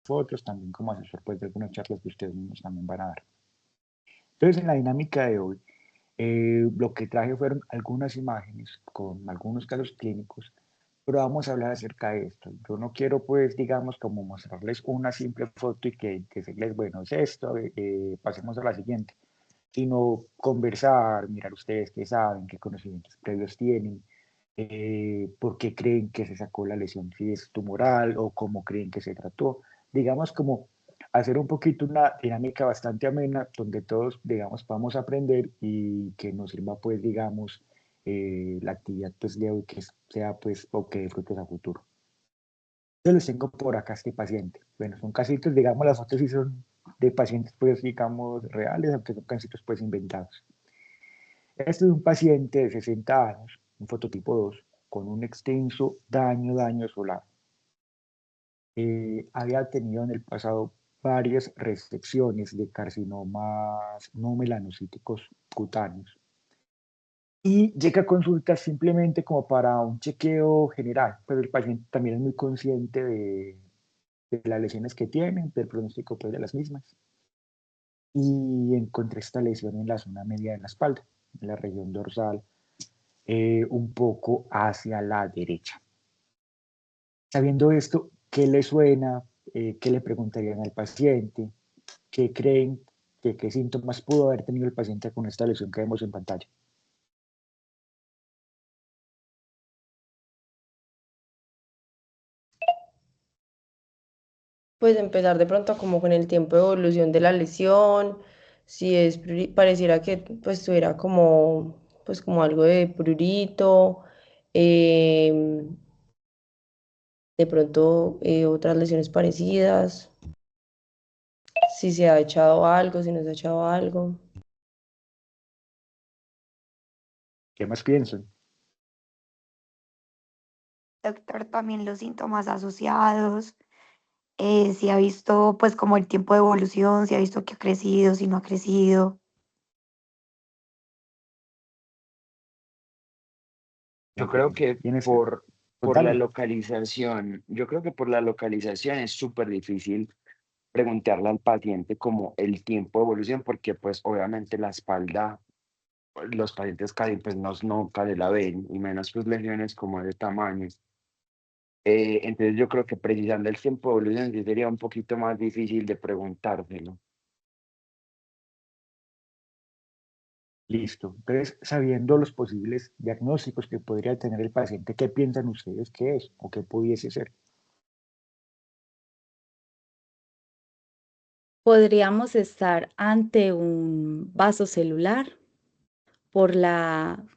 fotos, también como asesor pues, de algunas charlas que ustedes mismos también van a dar. Entonces, en la dinámica de hoy, lo que traje fueron algunas imágenes con algunos casos clínicos, pero vamos a hablar acerca de esto. Yo no quiero, pues, digamos, como mostrarles una simple foto y que decirles, bueno, es esto, pasemos a la siguiente, sino conversar, mirar ustedes qué saben, qué conocimientos previos tienen, por qué creen que se sacó la lesión, si es tumoral o cómo creen que se trató. Digamos, como hacer un poquito una dinámica bastante amena donde todos, digamos, vamos a aprender y que nos sirva, pues, digamos, la actividad pues, de hoy que sea, pues, o que dé frutos a futuro. Yo les tengo por acá este paciente. Bueno, son casitos, digamos, las fotos sí son de pacientes, pues, digamos, reales, aunque son casitos, pues, inventados. Este es un paciente de 60 años, un fototipo 2, con un extenso daño solar. Había tenido en el pasado varias resecciones de carcinomas no melanocíticos cutáneos y llega a consulta simplemente como para un chequeo general, pero el paciente también es muy consciente de las lesiones que tiene, del pronóstico pues, de las mismas. Y encontré esta lesión en la zona media de la espalda, en la región dorsal, un poco hacia la derecha. Sabiendo esto, ¿qué le suena? ¿Qué le preguntarían al paciente? ¿Qué creen? ¿Qué síntomas pudo haber tenido el paciente con esta lesión que vemos en pantalla? Pues empezar de pronto como con el tiempo de evolución de la lesión, si es, pareciera que pues tuviera como, pues como algo de prurito, em, de pronto otras lesiones parecidas, si se ha echado algo, si no se ha echado algo. ¿Qué más piensan? Doctor, también los síntomas asociados, si ha visto pues como el tiempo de evolución, si ha visto que ha crecido, si no ha crecido. Yo Ok, creo que tienes, por la contame. localización, yo creo que por la localización es súper difícil preguntarle al paciente como el tiempo de evolución, porque pues obviamente la espalda, los pacientes casi pues no, nunca se la ven, y menos pues lesiones como de tamaño. Entonces yo creo que precisando el tiempo de evolución sí sería un poquito más difícil de preguntárselo. Listo. Entonces, sabiendo los posibles diagnósticos que podría tener el paciente, ¿qué piensan ustedes que es o qué pudiese ser? Podríamos estar ante un vaso celular por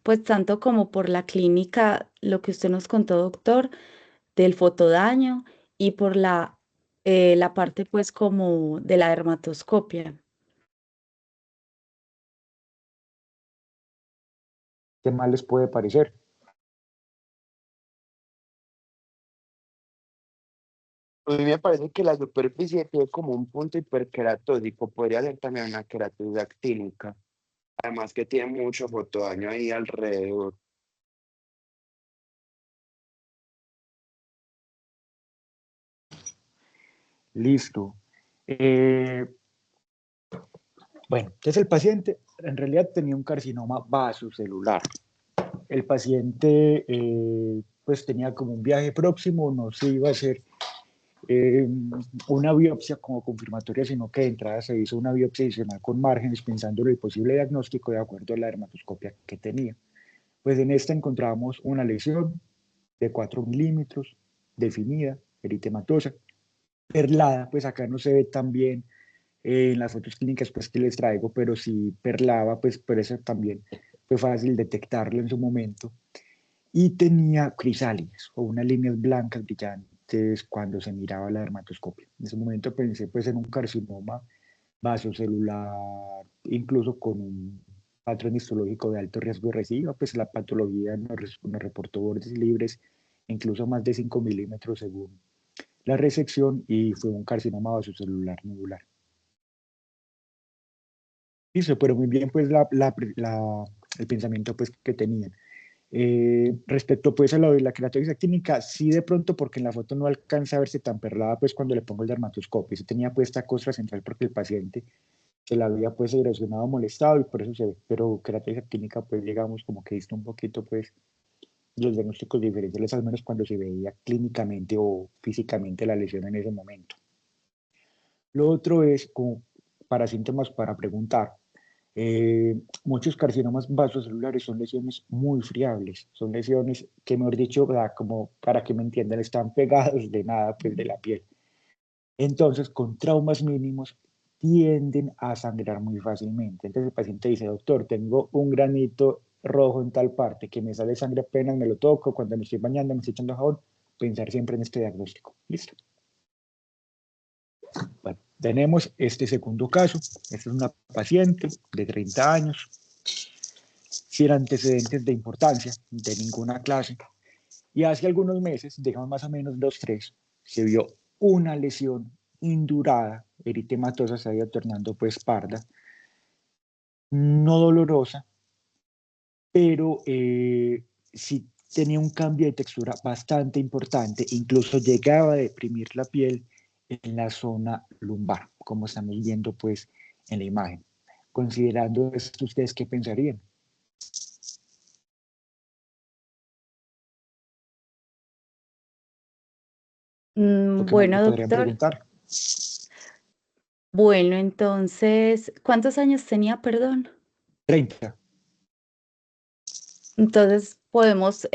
pues tanto como por la clínica, lo que usted nos contó, doctor, del fotodaño y por la parte pues como de la dermatoscopia. ¿Qué más les puede parecer? A mí me parece que la superficie tiene como un punto hiperqueratósico, podría ser también una queratosis actínica, además que tiene mucho fotodaño ahí alrededor. Listo. Eh, bueno, entonces el paciente en realidad tenía un carcinoma vasocelular. El paciente pues tenía como un viaje próximo, no se iba a hacer eh, una biopsia como confirmatoria, sino que de entrada se hizo una biopsia adicional con márgenes pensando en el posible diagnóstico de acuerdo a la dermatoscopia que tenía. Pues en esta encontramos una lesión de 4 milímetros, definida, eritematosa, perlada, pues acá no se ve tan bien en las fotos clínicas pues que les traigo, pero si perlaba, pues por eso también fue fácil detectarlo en su momento. Y tenía crisálidas o unas líneas blancas brillantes cuando se miraba la dermatoscopia. En ese momento pensé pues en un carcinoma vasocelular, incluso con un patrón histológico de alto riesgo de recidiva, pues la patología nos reportó bordes libres, incluso más de 5 milímetros según la resección, y fue un carcinoma vasocelular nodular. Listo, pero muy bien pues el pensamiento pues que tenían. Respecto pues a lo de la queratosis actínica, sí de pronto porque en la foto no alcanza a verse tan perlada pues cuando le pongo el dermatoscopio. Se tenía puesta costra central porque el paciente se la había pues erosionado, molestado y por eso se ve. Pero queratosis actínica pues digamos como que dista un poquito pues los diagnósticos diferenciales, al menos cuando se veía clínicamente o físicamente la lesión en ese momento. Lo otro es como para síntomas para preguntar. Muchos carcinomas vasocelulares son lesiones muy friables, son lesiones que, mejor dicho, como para que me entiendan, están pegados de nada, pues de la piel. Entonces, con traumas mínimos tienden a sangrar muy fácilmente. Entonces el paciente dice, doctor, tengo un granito rojo en tal parte, que me sale sangre apenas me lo toco, cuando me estoy bañando, me estoy echando jabón, pensar siempre en este diagnóstico. ¿Listo? Bueno, tenemos este segundo caso. Esta es una paciente de 30 años, sin antecedentes de importancia, de ninguna clase. Y hace algunos meses, digamos más o menos 2, 3, se vio una lesión indurada, eritematosa, se ha ido tornando pues parda, no dolorosa, pero sí tenía un cambio de textura bastante importante, incluso llegaba a deprimir la piel en la zona lumbar, como estamos viendo pues en la imagen. Considerando esto, ¿ustedes qué pensarían? ¿O qué más me Bueno, podrían doctor. preguntar? Bueno, entonces, ¿cuántos años tenía, perdón? 30. Entonces podemos,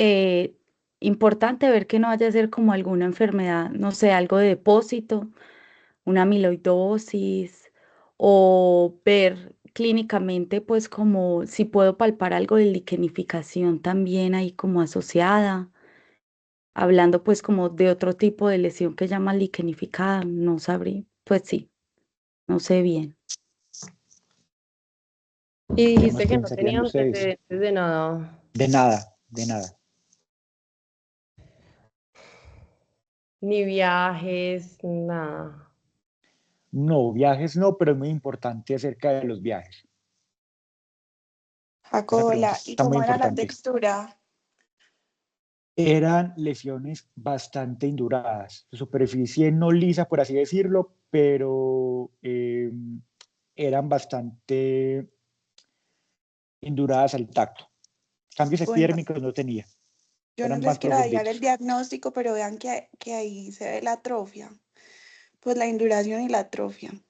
importante ver que no vaya a ser como alguna enfermedad, no sé, algo de depósito, una amiloidosis, o ver clínicamente, pues como si puedo palpar algo de liquenificación también ahí como asociada, hablando pues como de otro tipo de lesión que llama liquenificada, no sabría, pues sí, no sé bien. Y ¿Qué más dijiste que no pensarían tenía ustedes? antecedentes de nada, De nada, de nada. ni viajes, nada. No, viajes no, pero es muy importante acerca de los viajes. Esa pregunta Jacola, ¿y está muy cómo era la importante. textura? Eran lesiones bastante induradas, superficie no lisa, por así decirlo, pero eran bastante induradas al tacto. Cambios Bueno, epidérmicos no tenía, yo no eran les más quiero dañar el profunditos. diagnóstico, pero vean que ahí se ve la atrofia, pues la induración y la atrofia. No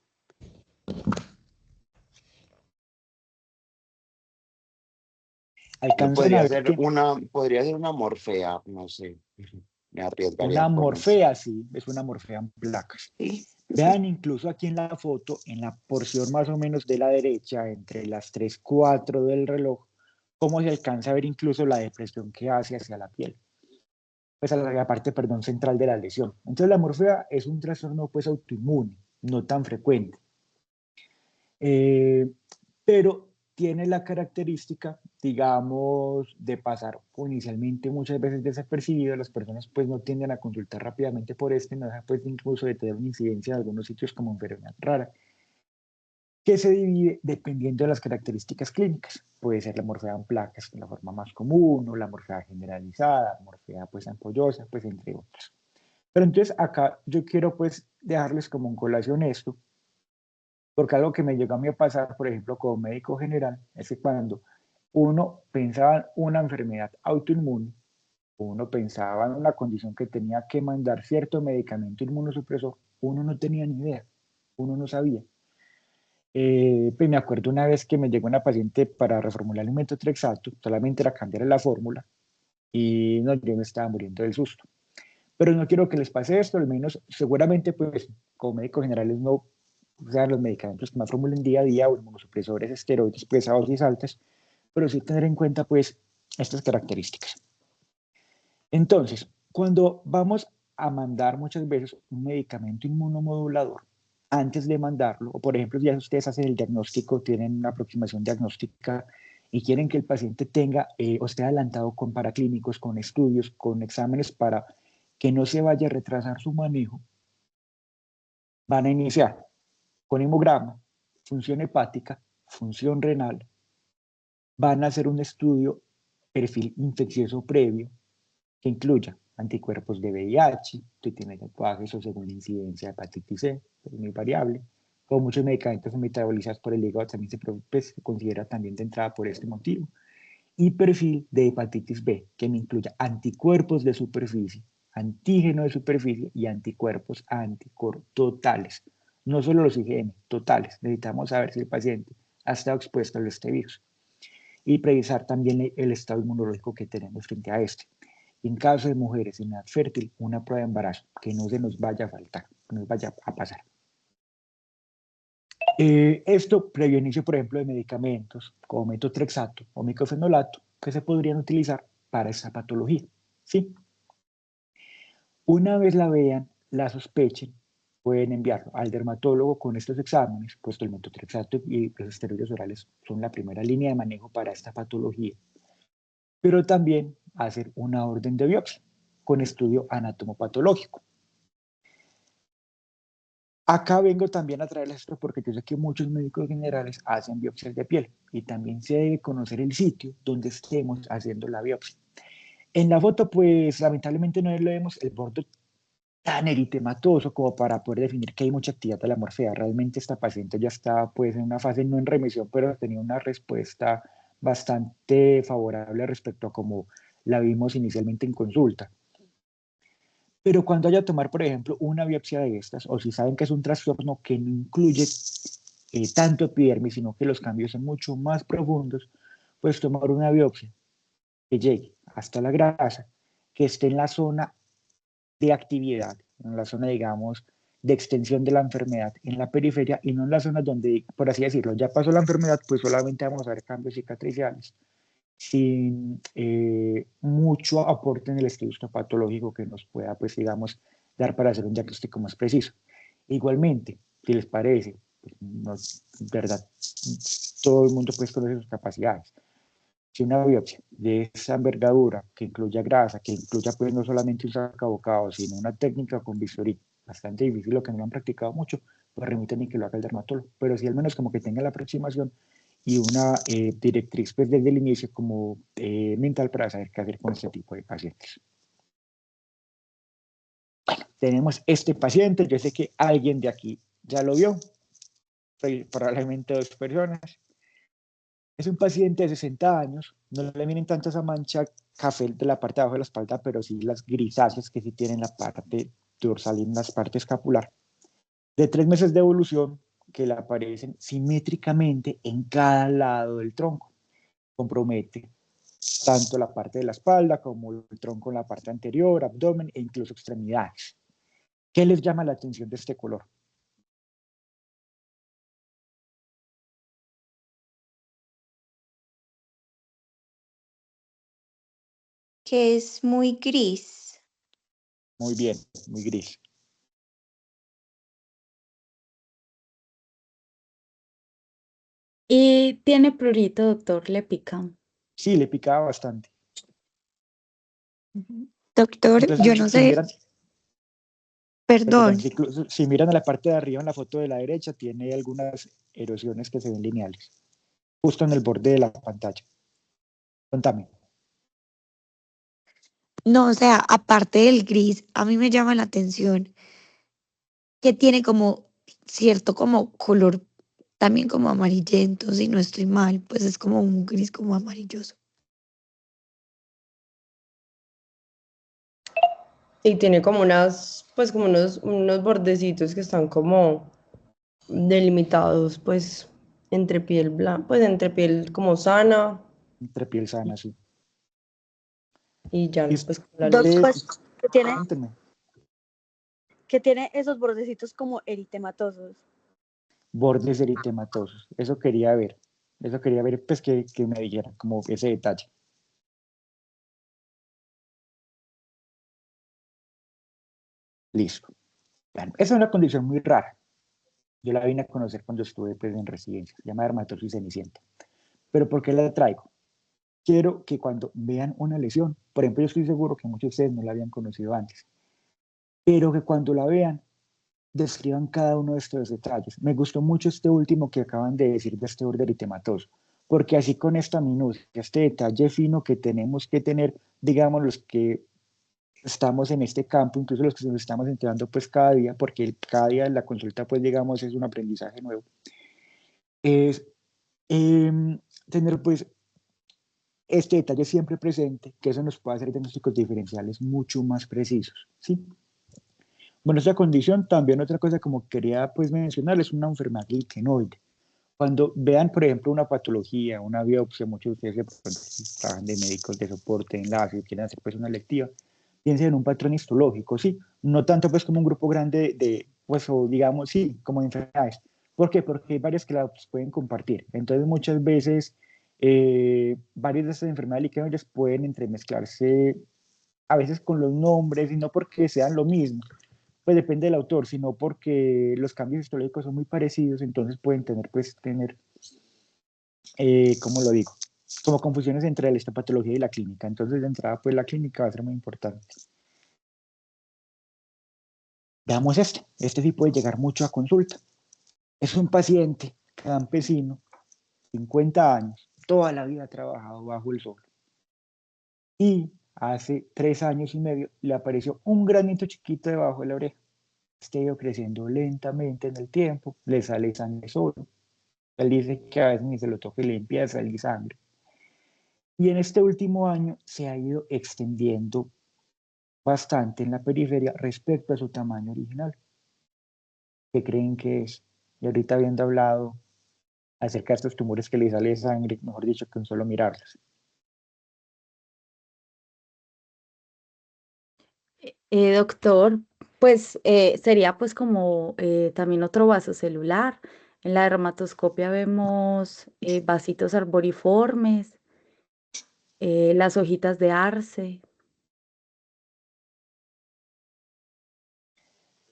Alcanzan a ver que podría ser una morfea, no sé, me arriesgaría una con eso. morfea, sí, es una morfea en placas. Sí. Vean incluso aquí en la foto, en la porción más o menos de la derecha, entre las 3, 4 del reloj, cómo se alcanza a ver incluso la depresión que hace hacia la piel, pues a la parte, perdón, central de la lesión. Entonces la morfea es un trastorno pues autoinmune, no tan frecuente, eh, pero tiene la característica, digamos, de pasar inicialmente muchas veces desapercibido. Las personas pues no tienden a consultar rápidamente por no deja pues incluso de tener una incidencia en algunos sitios como enfermedad rara, que se divide dependiendo de las características clínicas. Puede ser la morfea en placas, que es la forma más común, o la morfea generalizada, morfea pues ampollosa, pues entre otras. Pero entonces acá yo quiero pues dejarles como en colación esto, porque algo que me llegó a mí a pasar, por ejemplo, como médico general, es que cuando uno pensaba en una enfermedad autoinmune, uno pensaba en una condición que tenía que mandar cierto medicamento inmunosupresor, uno no tenía ni idea, uno no sabía. Pues me acuerdo una vez que me llegó una paciente para reformular el metotrexato, solamente era cambiar la fórmula y no, yo me estaba muriendo del susto. Pero no quiero que les pase esto, al menos seguramente pues como médicos generales no sean los medicamentos que más formulen día a día o inmunosupresores, esteroides pues a dosis altas, pero sí tener en cuenta pues estas características. Entonces, cuando vamos a mandar muchas veces un medicamento inmunomodulador, antes de mandarlo, o por ejemplo, ya ustedes hacen el diagnóstico, tienen una aproximación diagnóstica y quieren que el paciente tenga o esté adelantado con paraclínicos, con estudios, con exámenes para que no se vaya a retrasar su manejo, van a iniciar con hemograma, función hepática, función renal, van a hacer un estudio perfil infeccioso previo, que incluya anticuerpos de VIH, si tiene tatuajes o según la incidencia de hepatitis C, es muy variable. Como muchos medicamentos son metabolizados por el hígado, también se considera también de entrada por este motivo. Y perfil de hepatitis B, que me incluya anticuerpos de superficie, antígeno de superficie y anticuerpos anticuerpos totales. No solo los IgM, totales. Necesitamos saber si el paciente ha estado expuesto a este virus. Y previsar también el estado inmunológico que tenemos frente a este. Y en caso de mujeres en edad fértil, una prueba de embarazo, que no se nos vaya a faltar, no nos vaya a pasar. Esto previo inicio, por ejemplo, de medicamentos como metotrexato o miclofenolato que se podrían utilizar para esta patología. ¿Sí? Una vez la vean, la sospechen, pueden enviarlo al dermatólogo con estos exámenes, puesto el metotrexato y los esteroides orales son la primera línea de manejo para esta patología, pero también hacer una orden de biopsia con estudio anatomopatológico. Acá vengo también a traerles esto porque yo sé que muchos médicos generales hacen biopsias de piel y también se debe conocer el sitio donde estemos haciendo la biopsia. En la foto, pues lamentablemente no le vemos el borde tan eritematoso como para poder definir que hay mucha actividad de la morfea. Realmente esta paciente ya está pues en una fase no en remisión, pero tenía una respuesta bastante favorable respecto a como la vimos inicialmente en consulta. Pero cuando haya a tomar, por ejemplo, una biopsia de estas, o si saben que es un trastorno que no incluye tanto epidermis, sino que los cambios son mucho más profundos, pues tomar una biopsia que llegue hasta la grasa, que esté en la zona de actividad, en la zona, digamos, de extensión de la enfermedad en la periferia y no en la zona donde, por así decirlo, ya pasó la enfermedad, pues solamente vamos a ver cambios cicatriciales sin mucho aporte en el estudio histopatológico que nos pueda, pues, digamos, dar para hacer un diagnóstico más preciso. Igualmente, si les parece, pues, no, verdad, todo el mundo pues conoce sus capacidades. Si una biopsia de esa envergadura, que incluya grasa, que incluya pues no solamente un sacabocado, sino una técnica con bisturí, bastante difícil, lo que no lo han practicado mucho, pues remiten y que lo haga el dermatólogo. Pero sí al menos como que tenga la aproximación y una directriz pues desde el inicio como mental para saber qué hacer con este tipo de pacientes. Bueno, tenemos este paciente, yo sé que alguien de aquí ya lo vio, probablemente 2 personas. Es un paciente de 60 años, no le miren tanto esa mancha café de la parte de abajo de la espalda, pero sí las grisáceas que sí tienen la parte dorsal y en la parte escapular. De 3 meses de evolución que le aparecen simétricamente en cada lado del tronco. Compromete tanto la parte de la espalda como el tronco en la parte anterior, abdomen e incluso extremidades. ¿Qué les llama la atención de este color? Que es muy gris. Muy bien, muy gris. Y tiene prurito, doctor, le pica. Sí, le picaba bastante. Doctor, Entonces, yo no si sé, miran, perdón. perdón, si miran a la parte de arriba en la foto de la derecha, tiene algunas erosiones que se ven lineales, justo en el borde de la pantalla. Contame. No, o sea, aparte del gris, a mí me llama la atención que tiene como cierto como color también como amarillento, si no estoy mal, pues es como un gris como amarilloso. Y tiene como unas, pues como unos bordecitos que están como delimitados, pues entre piel blanca, pues entre piel como sana Entre piel sana, sí. y ya, Y pues con la Doc, luz. pues, cuénteme. que tiene esos bordecitos como eritematosos. Bordes eritematosos. Eso quería ver. Eso quería ver, pues, que me dijera como ese detalle. Listo. Bueno, esa es una condición muy rara. Yo la vine a conocer cuando estuve pues, en residencia. Se llama dermatosis cenicienta. ¿Pero por qué la traigo? Quiero que cuando vean una lesión, por ejemplo, yo estoy seguro que muchos de ustedes no la habían conocido antes, pero que cuando la vean, describan cada uno de estos detalles. Me gustó mucho este último que acaban de decir de este borde eritematoso, porque así con esta minucia, este detalle fino que tenemos que tener, digamos, los que estamos en este campo, incluso los que nos estamos enterando pues cada día, porque cada día la consulta pues digamos es un aprendizaje nuevo, es tener pues este detalle siempre presente, que eso nos puede hacer diagnósticos diferenciales mucho más precisos, ¿sí? Bueno, esta condición, también otra cosa como quería pues mencionar, es una enfermedad lichenoide. Cuando vean, por ejemplo, una patología, una biopsia, muchos de ustedes que trabajan de médicos de soporte, enlace, quieren hacer pues una electiva, piensen en un patrón histológico, ¿sí? No tanto pues como un grupo grande pues, o digamos, sí, como de enfermedades. ¿Por qué? Porque hay varias que las pueden compartir. Entonces, muchas veces, varias de estas enfermedades lichenoides pueden entremezclarse a veces con los nombres, y no porque sean lo mismo, pues depende del autor, sino porque los cambios histológicos son muy parecidos, entonces pueden tener, ¿cómo lo digo? Como confusiones entre la histopatología y la clínica. Entonces, de entrada, pues la clínica va a ser muy importante. Veamos este sí puede llegar mucho a consulta. Es un paciente campesino, 50 años, toda la vida ha trabajado bajo el sol. Y hace 3 años y medio le apareció un granito chiquito debajo de la oreja. Este ha ido creciendo lentamente en el tiempo, le sale sangre solo. Él dice que a veces ni se lo toque le empieza a salir sangre. Y en este último año se ha ido extendiendo bastante en la periferia respecto a su tamaño original. ¿Qué creen que es? Y ahorita habiendo hablado acerca de estos tumores que le sale sangre, mejor dicho, con solo mirarlos. Doctor, pues sería pues como también otro vaso celular. En la dermatoscopia vemos vasitos arboriformes, las hojitas de arce.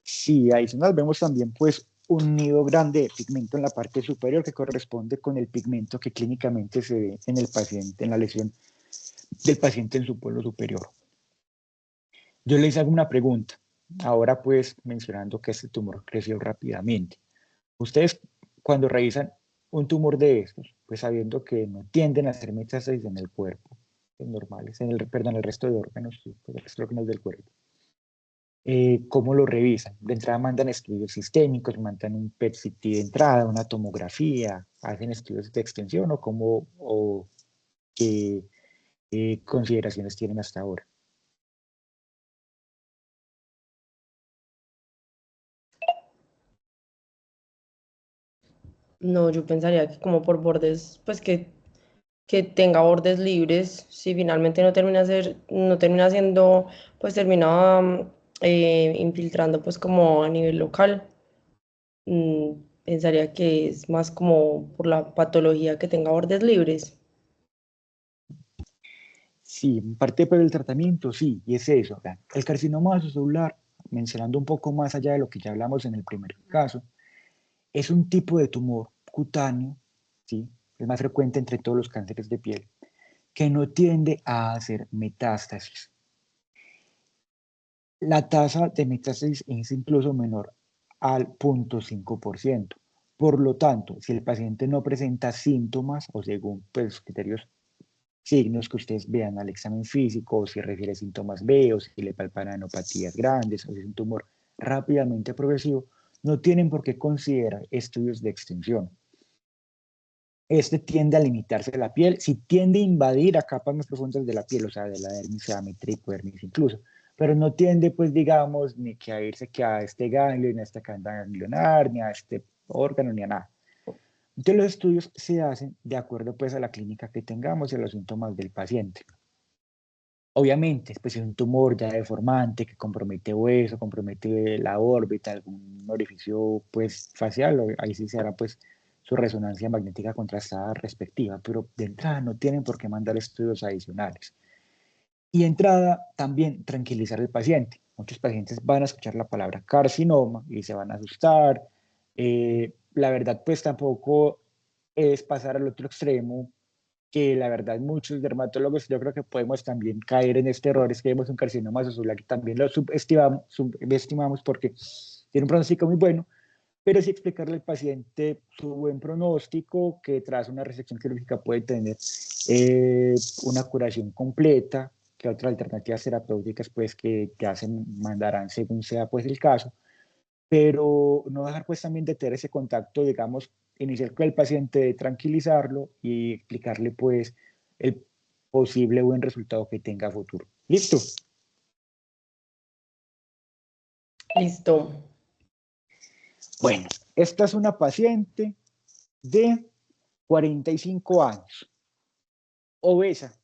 Sí, adicional vemos también pues un nido grande de pigmento en la parte superior que corresponde con el pigmento que clínicamente se ve en el paciente, en la lesión del paciente en su polo superior. Yo les hago una pregunta, ahora pues mencionando que este tumor creció rápidamente. Ustedes cuando revisan un tumor de estos, pues sabiendo que no tienden a hacer metástasis en el cuerpo, es normales, perdón, el resto de órganos, sí, el resto de órganos del cuerpo. ¿Cómo lo revisan? De entrada mandan estudios sistémicos, mandan un PET-CT de entrada, una tomografía, hacen estudios de extensión o cómo, o qué consideraciones tienen hasta ahora. No, yo pensaría que como por bordes, pues que tenga bordes libres, si finalmente no termina siendo, pues termina infiltrando pues como a nivel local. Mm, pensaría que es más como por la patología que tenga bordes libres. Sí, parte por el tratamiento, sí, y es eso. Vean, el carcinoma vasocelular, mencionando un poco más allá de lo que ya hablamos en el primer caso, es un tipo de tumor cutáneo, ¿sí? Es más frecuente entre todos los cánceres de piel, que no tiende a hacer metástasis. La tasa de metástasis es incluso menor al 0.5%. Por lo tanto, si el paciente no presenta síntomas o según pues, criterios, signos que ustedes vean al examen físico, o si refiere síntomas B, o si le palpan anopatías grandes, o si es un tumor rápidamente progresivo, no tienen por qué considerar estudios de extensión. Este tiende a limitarse de la piel, si tiende a invadir a capas más profundas de la piel, o sea, de la dermis, media, hipodermis incluso, pero no tiende, pues, digamos, ni que a irse que a este ganglio, ni a esta cadena ganglionar, ni a este órgano, ni a nada. Entonces, los estudios se hacen de acuerdo, pues, a la clínica que tengamos y a los síntomas del paciente. Obviamente, pues, si es un tumor ya deformante que compromete hueso, compromete la órbita, algún orificio, pues, facial, ahí sí se hará, pues, su resonancia magnética contrastada respectiva, pero de entrada no tienen por qué mandar estudios adicionales. Y de entrada también tranquilizar al paciente. Muchos pacientes van a escuchar la palabra carcinoma y se van a asustar. La verdad, pues tampoco es pasar al otro extremo, que la verdad muchos dermatólogos yo creo que podemos también caer en este error, es que vemos un carcinoma vasocelular que también lo subestimamos porque tiene un pronóstico muy bueno, pero sí explicarle al paciente su buen pronóstico, que tras una resección quirúrgica puede tener una curación completa, que otras alternativas terapéuticas pues que ya se mandarán según sea pues el caso, pero no dejar pues también de tener ese contacto, digamos, inicial con el paciente, tranquilizarlo y explicarle pues el posible buen resultado que tenga a futuro. ¿Listo? Listo. Bueno, esta es una paciente de 45 años, obesa,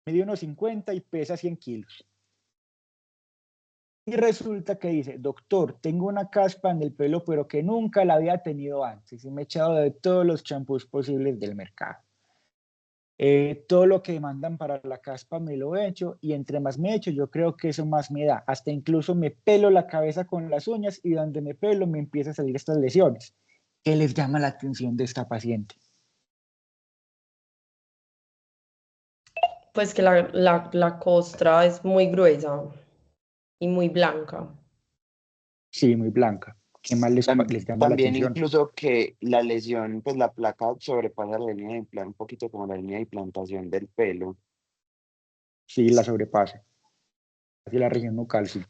mide unos 50 y pesa 100 kilos. Y resulta que dice, doctor, tengo una caspa en el pelo, pero que nunca la había tenido antes. Y me he echado de todos los champús posibles del mercado. Todo lo que mandan para la caspa me lo he hecho y entre más me he hecho, yo creo que eso más me da. Hasta incluso me pelo la cabeza con las uñas y donde me pelo me empiezan a salir estas lesiones. ¿Qué les llama la atención de esta paciente? Pues que la costra es muy gruesa y muy blanca. Sí, muy blanca. ¿Qué más les llama la También atención? incluso que la lesión, pues la placa sobrepasa la línea de implantación, un poquito como la línea de implantación del pelo. Sí, la sobrepasa. Así la región nucal, sí.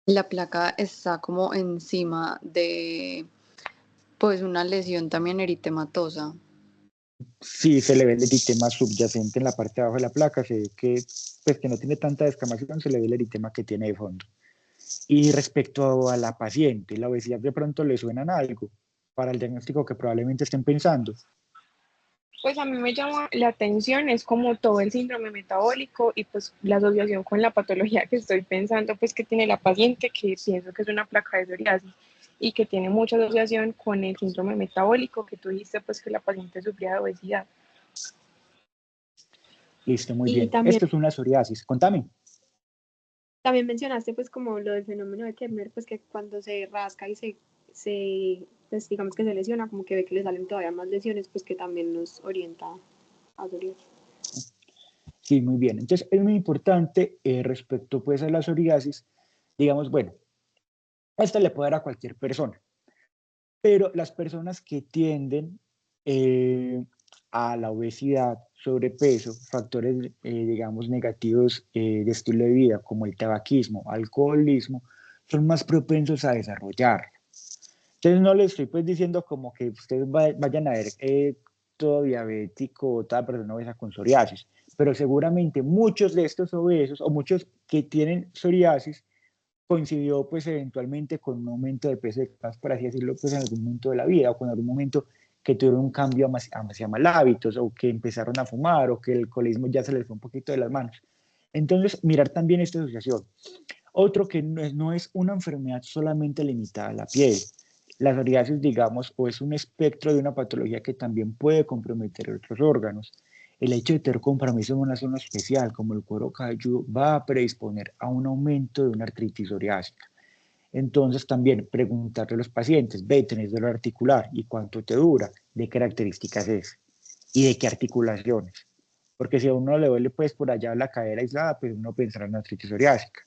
La placa está como encima de, pues, una lesión también eritematosa. Sí, se le ve el eritema subyacente en la parte de abajo de la placa, se ve que, pues, que no tiene tanta descamación, se le ve el eritema que tiene de fondo. Y respecto a la paciente, la obesidad de pronto le suenan algo para el diagnóstico que probablemente estén pensando. Pues a mí me llama la atención, es como todo el síndrome metabólico y pues la asociación con la patología que estoy pensando, pues que tiene la paciente, que pienso que es una placa de psoriasis y que tiene mucha asociación con el síndrome metabólico, que tú dijiste pues que la paciente sufría de obesidad. Listo, muy Y bien. también, Esto es una psoriasis. Contame. también mencionaste pues como lo del fenómeno de Kepler, pues que cuando se rasca y pues digamos que se lesiona, como que ve que le salen todavía más lesiones, pues que también nos orienta a psoriasis. Sí, muy bien. Entonces, es muy importante respecto pues a la psoriasis, digamos, bueno, esta le puede dar a cualquier persona, pero las personas que tienden a la obesidad, sobrepeso, factores, digamos, negativos de estilo de vida, como el tabaquismo, alcoholismo, son más propensos a desarrollar. Entonces no les estoy pues diciendo como que ustedes vayan a ver todo diabético o toda persona obesa con psoriasis, pero seguramente muchos de estos obesos o muchos que tienen psoriasis coincidió pues eventualmente con un aumento de peso, por así decirlo, pues en algún momento de la vida o con algún momento que tuvieron un cambio hacia mal hábitos o que empezaron a fumar o que el alcoholismo ya se les fue un poquito de las manos. Entonces, mirar también esta asociación. Otro que no es una enfermedad solamente limitada a la piel. La psoriasis, digamos, o es un espectro de una patología que también puede comprometer otros órganos. El hecho de tener compromiso en una zona especial, como el cuero cabelludo, va a predisponer a un aumento de una artritis psoriásica. Entonces, también preguntarle a los pacientes, ve, tenés dolor articular, ¿y cuánto te dura? ¿De qué características es? ¿Y de qué articulaciones? Porque si a uno le duele pues por allá la cadera aislada, pues uno pensará en artritis psoriásica.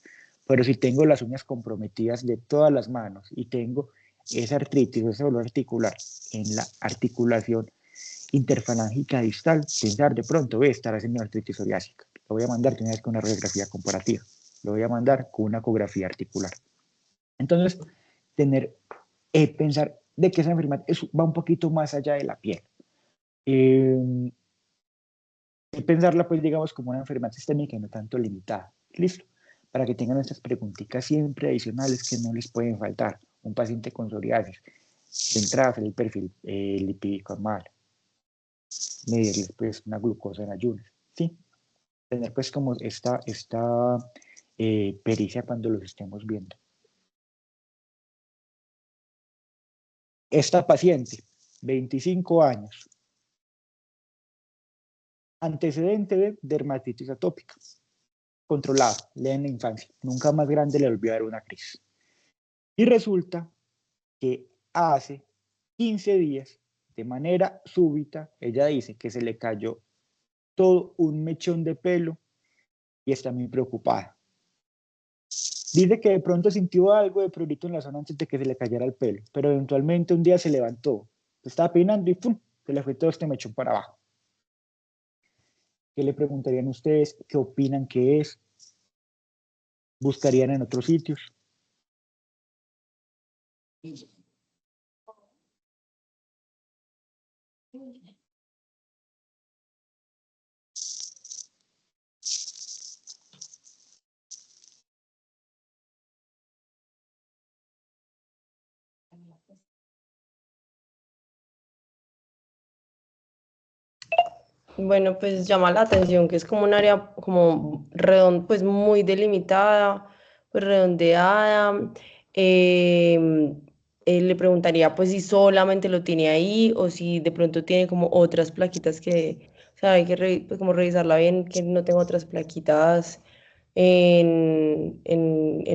Pero si tengo las uñas comprometidas de todas las manos y tengo esa artritis o ese dolor articular en la articulación interfalángica distal, pensar de pronto, ve, estar haciendo artritis psoriásica. Lo voy a mandar de una vez con una radiografía comparativa. Lo voy a mandar con una ecografía articular. Entonces, pensar de que esa enfermedad va un poquito más allá de la piel. Y pensarla, pues, digamos, como una enfermedad sistémica y no tanto limitada. Listo. Para que tengan estas preguntitas siempre adicionales que no les pueden faltar. Un paciente con psoriasis, de entrada, hacer el perfil lipídico normal, medirles, pues, una glucosa en ayunas, ¿sí? Tener, pues, como esta pericia cuando los estemos viendo. Esta paciente, 25 años, antecedente de dermatitis atópica, controlado, leve en la infancia, nunca más grande le volvió a dar una crisis. Y resulta que hace 15 días, de manera súbita, ella dice que se le cayó todo un mechón de pelo y está muy preocupada. Dice que de pronto sintió algo de prurito en la zona antes de que se le cayera el pelo, pero eventualmente un día se levantó, se estaba peinando y ¡pum! Se le fue todo este mechón para abajo. ¿Qué le preguntarían ustedes? ¿Qué opinan que es? ¿Buscarían en otros sitios? Bueno, pues llama la atención que es como un área como pues muy delimitada, pues redondeada. Em, Le preguntaría pues si solamente lo tiene ahí o si de pronto tiene como otras plaquitas que, o sea, hay que pues, como revisarla bien, que no tenga otras plaquitas en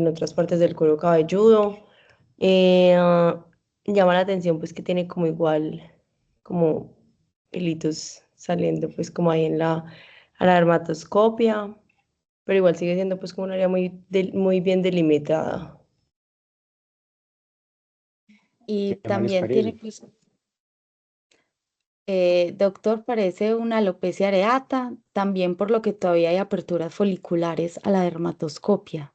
otras partes del cuero cabelludo. Llama la atención pues que tiene como igual, como pelitos saliendo pues como ahí a la dermatoscopia, pero igual sigue siendo pues como un área muy bien delimitada. Y ¿Qué más les también tiene, parece? pues, doctor, parece una alopecia areata, también por lo que todavía hay aperturas foliculares a la dermatoscopia.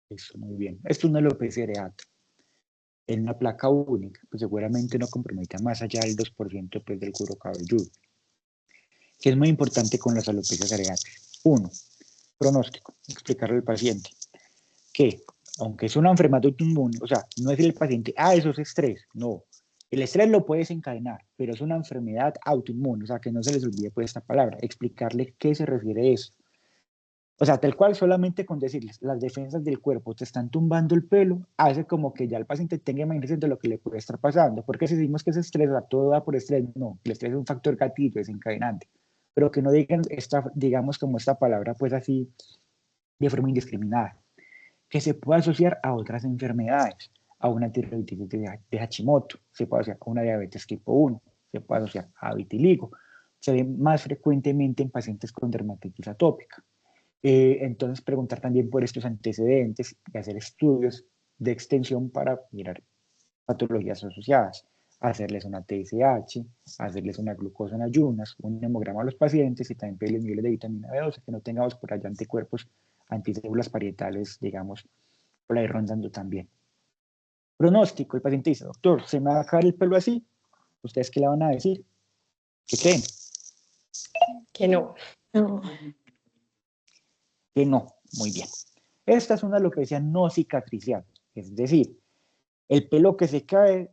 Eso, muy bien. Esto es una alopecia areata. En una placa única, pues seguramente no compromete más allá del 2% pues, del cuero cabelludo. Que es muy importante con las alopecias areatas. Uno, pronóstico. Explicarle al paciente que, aunque es una enfermedad autoinmune, o sea, no es el paciente, eso es estrés. No. El estrés lo puede desencadenar, pero es una enfermedad autoinmune, o sea, que no se les olvide pues esta palabra. Explicarle qué se refiere a eso. O sea, tal cual solamente con decirles, las defensas del cuerpo te están tumbando el pelo, hace como que ya el paciente tenga imágenes de lo que le puede estar pasando. Porque si decimos que es estrés, o sea, todo da por estrés, no, el estrés es un factor gatillo, desencadenante. Pero que no digan, digamos, como esta palabra, pues así, de forma indiscriminada. Que se puede asociar a otras enfermedades, a una tiroiditis de Hashimoto, se puede asociar a una diabetes tipo 1, se puede asociar a vitiligo. Se ve más frecuentemente en pacientes con dermatitis atópica. Entonces, preguntar también por estos antecedentes y hacer estudios de extensión para mirar patologías asociadas, hacerles una TSH, hacerles una glucosa en ayunas, un hemograma a los pacientes y también pedirles niveles de vitamina B12, que no tengamos por allá anticuerpos, anticélulas parietales, digamos, por ahí rondando también. Pronóstico, el paciente dice, doctor, ¿se me va a caer el pelo así? ¿Ustedes qué le van a decir? ¿Qué creen? Que no. No. Que no. Muy bien. Esta es una alopecia no cicatricial, es decir, el pelo que se cae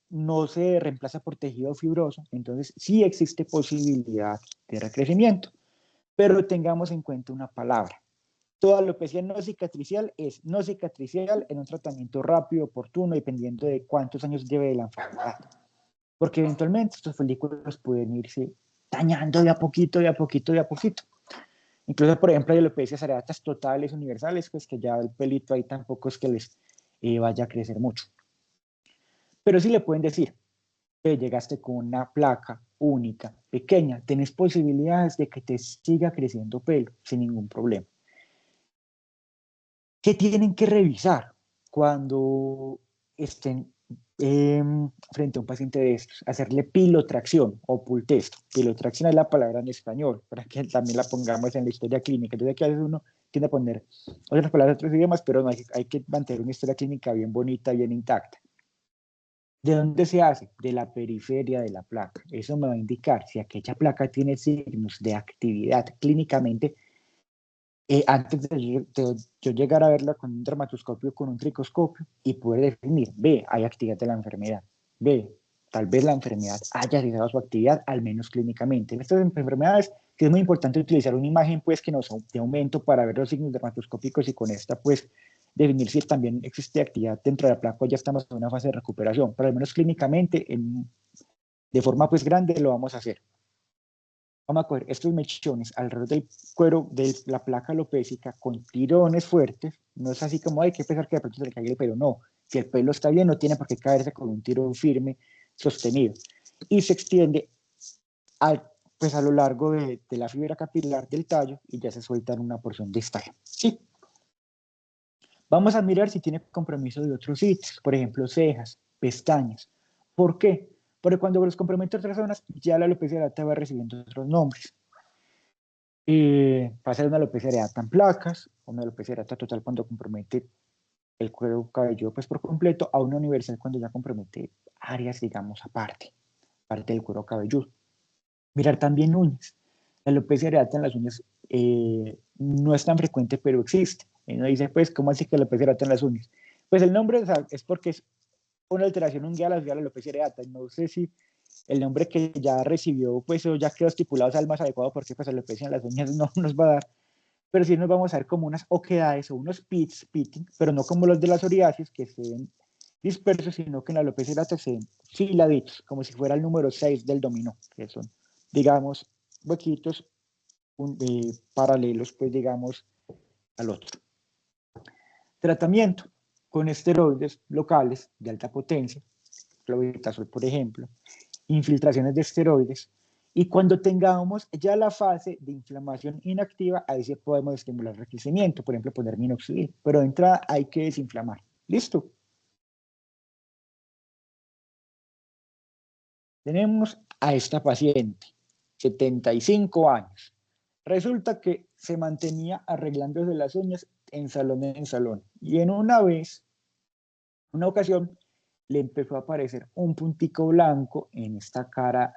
no se reemplaza por tejido fibroso, entonces sí existe posibilidad de recrecimiento, pero tengamos en cuenta una palabra. Toda alopecia no cicatricial es no cicatricial en un tratamiento rápido, oportuno, dependiendo de cuántos años lleve la enfermedad, porque eventualmente estos folículos pueden irse dañando de a poquito, de a poquito, de a poquito. Incluso, por ejemplo, hay alopecias areatas totales universales, pues que ya el pelito ahí tampoco es que les vaya a crecer mucho. Pero sí le pueden decir, llegaste con una placa única, pequeña, tenés posibilidades de que te siga creciendo pelo sin ningún problema. ¿Qué tienen que revisar cuando estén frente a un paciente de estos? Hacerle pilotracción o pull test. Pilotracción es la palabra en español, para que también la pongamos en la historia clínica. Entonces aquí a veces uno tiende a poner otras palabras, otros idiomas, pero no, hay que mantener una historia clínica bien bonita, bien intacta. ¿De dónde se hace? De la periferia de la placa. Eso me va a indicar si aquella placa tiene signos de actividad clínicamente. Antes de yo llegar a verla con un dermatoscopio, con un tricoscopio y poder definir, B, hay actividad de la enfermedad, B, tal vez la enfermedad haya cesado su actividad, al menos clínicamente. En estas enfermedades que es muy importante utilizar una imagen pues que nos dé aumento para ver los signos dermatoscópicos y con esta pues definir si también existe actividad dentro de la placa o ya estamos en una fase de recuperación, pero al menos clínicamente de forma pues grande lo vamos a hacer. Vamos a coger estos mechones alrededor del cuero de la placa alopécica con tirones fuertes. No es así como hay que pensar que de pronto se le caiga el pelo. No, si el pelo está bien, no tiene por qué caerse con un tirón firme, sostenido. Y se extiende pues a lo largo de la fibra capilar del tallo y ya se suelta en una porción distal. ¿Sí? Vamos a mirar si tiene compromiso de otros sitios, por ejemplo, cejas, pestañas. ¿Por qué? Porque cuando los compromete otras zonas, ya la alopecia areata va recibiendo otros nombres. Va a ser una alopecia areata en placas, una alopecia areata total cuando compromete el cuero cabelludo pues por completo, a una universal cuando ya compromete áreas, digamos, aparte del cuero cabelludo. Mirar también uñas. La alopecia areata en las uñas no es tan frecuente, pero existe. Y uno dice, pues, ¿cómo así que la alopecia areata en las uñas? Pues el nombre, o sea, es porque es una alteración ungueal asociada a la alopecia areata. No sé si el nombre que ya recibió, pues, o ya quedó estipulado sea el más adecuado, porque pues alopecia en las uñas no nos va a dar. Pero sí nos vamos a ver como unas oquedades o unos pitting, pero no como los de la psoriasis, que se ven dispersos, sino que en la alopecia areata se ven filaditos, como si fuera el número 6 del dominó, que son, digamos, huequitos paralelos, pues, digamos, al otro. Tratamiento con esteroides locales de alta potencia, clobetasol, por ejemplo, infiltraciones de esteroides, y cuando tengamos ya la fase de inflamación inactiva, ahí sí podemos estimular el crecimiento, por ejemplo, poner minoxidil, pero de entrada hay que desinflamar. ¿Listo? Tenemos a esta paciente, 75 años. Resulta que se mantenía arreglándose las uñas en salón, y en una ocasión, le empezó a aparecer un puntico blanco en esta cara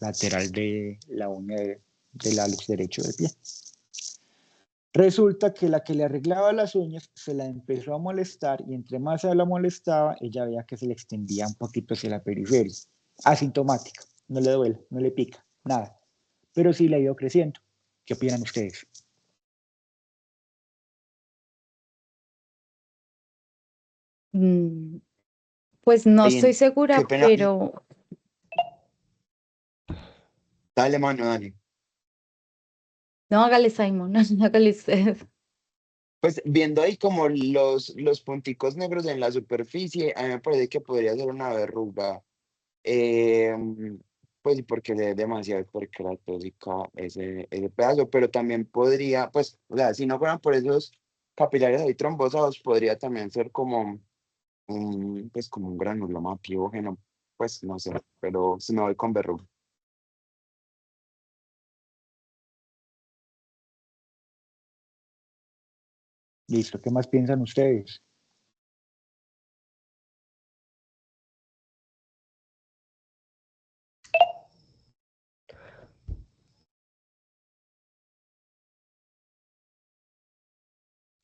lateral de la uña del hallux derecho del pie. Resulta que la que le arreglaba las uñas se la empezó a molestar, y entre más se la molestaba, ella veía que se le extendía un poquito hacia la periferia. Asintomática, no le duele, no le pica, nada. Pero sí le ha ido creciendo. ¿Qué opinan ustedes? Pues no Ahí estoy qué segura, pena. pero Dale, mano, dale. no, hágale Simon, hágale usted. Pues viendo ahí como los punticos negros en la superficie, a mí me parece que podría ser una verruga. Pues sí, porque es demasiado hiperkeratóxica ese pedazo, pero también podría, pues, o sea, si no fueran por esos capilares ahí trombosados, podría también ser como pues como un granuloma piógeno, pues no sé, pero si me voy con verruga. Listo, ¿qué más piensan ustedes?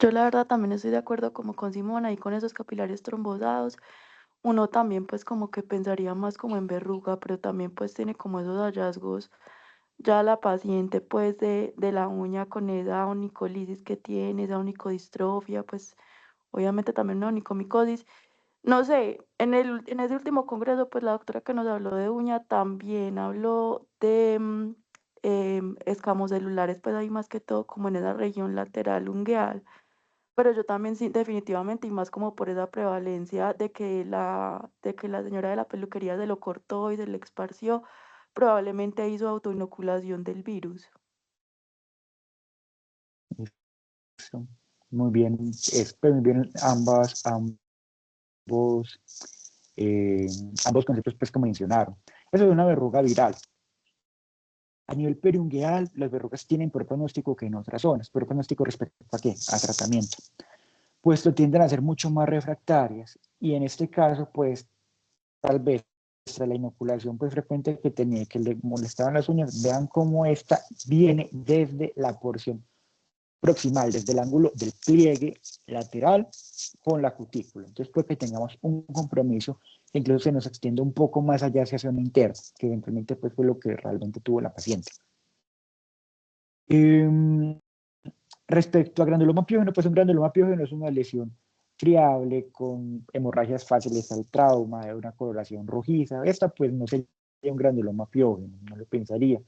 Yo la verdad también estoy de acuerdo como con Simona y con esos capilares trombosados. Uno también pues como que pensaría más como en verruga, pero también pues tiene como esos hallazgos. Ya la paciente pues de la uña con esa onicolisis que tiene, esa onicodistrofia, pues obviamente también una onicomicosis. No sé, en ese último congreso pues la doctora que nos habló de uña también habló de escamos celulares, pues ahí más que todo como en esa región lateral ungueal. Pero yo también sí, definitivamente, y más como por esa prevalencia de que la señora de la peluquería se lo cortó y se le esparció, probablemente hizo autoinoculación del virus. Listo. Muy bien, pues, muy bien ambos conceptos pues que mencionaron. Eso es una verruga viral. A nivel periungueal, las verrugas tienen peor pronóstico que en otras zonas. ¿Peor pronóstico respecto a qué? A tratamiento. Puesto tienden a ser mucho más refractarias, y en este caso, pues, tal vez la inoculación pues frecuente que tenía, que le molestaban las uñas, vean cómo esta viene desde la porción proximal, desde el ángulo del pliegue lateral con la cutícula. Entonces puede que tengamos un compromiso que incluso se nos extiende un poco más allá hacia zona interna, que eventualmente pues fue lo que realmente tuvo la paciente. Respecto a granuloma piógeno, pues un granuloma piógeno es una lesión friable con hemorragias fáciles al trauma, de una coloración rojiza. Esta pues no sería un granuloma piógeno, no lo pensaría,